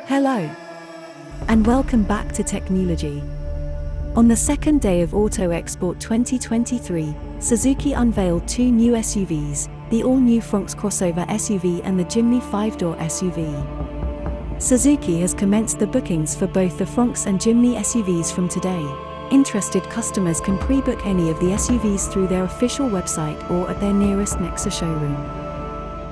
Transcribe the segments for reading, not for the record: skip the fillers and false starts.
Hello, and welcome back to Technology. On the second day of Auto Export 2023, Suzuki unveiled two new SUVs, the all-new Fronx crossover SUV and the Jimny 5-door SUV. Suzuki has commenced the bookings for both the Fronx and Jimny SUVs from today. Interested customers can pre-book any of the SUVs through their official website or at their nearest Nexa showroom.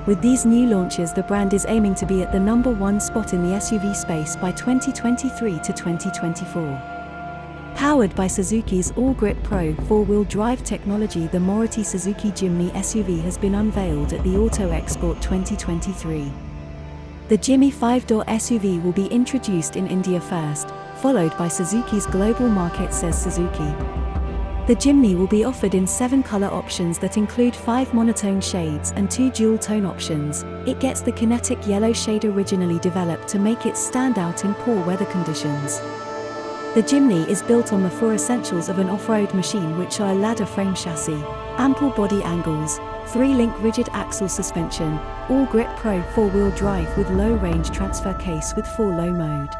With these new launches, the brand is aiming to be at the number one spot in the SUV space by 2023 to 2024. Powered by Suzuki's all-grip Pro 4-wheel drive technology, the Maruti Suzuki Jimny SUV has been unveiled at the Auto Export 2023. The Jimny 5-door SUV will be introduced in India first, followed by Suzuki's global market, says Suzuki. The Jimny will be offered in 7 color options that include 5 monotone shades and 2 dual-tone options. It gets the kinetic yellow shade originally developed to make it stand out in poor weather conditions. The Jimny is built on the 4 essentials of an off-road machine, which are a ladder frame chassis, ample body angles, 3-link rigid axle suspension, all-grip Pro 4-wheel drive with low-range transfer case with 4-low mode.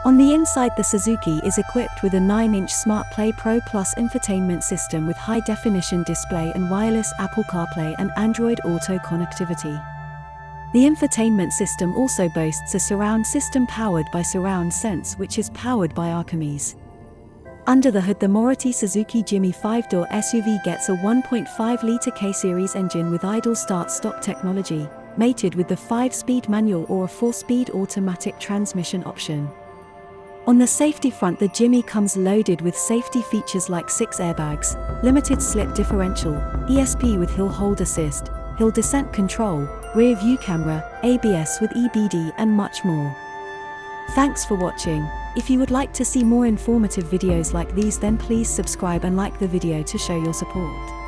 On the inside, the Suzuki is equipped with a 9-inch SmartPlay Pro Plus infotainment system with high-definition display and wireless Apple CarPlay and Android Auto connectivity. The infotainment system also boasts a surround system powered by Surround Sense, which is powered by Archimedes. Under the hood, the Maruti Suzuki Jimny 5-door SUV gets a 1.5-litre K-Series engine with idle start-stop technology, mated with the 5-speed manual or a 4-speed automatic transmission option. On the safety front, the Jimny comes loaded with safety features like 6 airbags, limited slip differential, ESP with hill hold assist, hill descent control, rear view camera, ABS with EBD and much more. Thanks for watching. If you would like to see more informative videos like these, then please subscribe and like the video to show your support.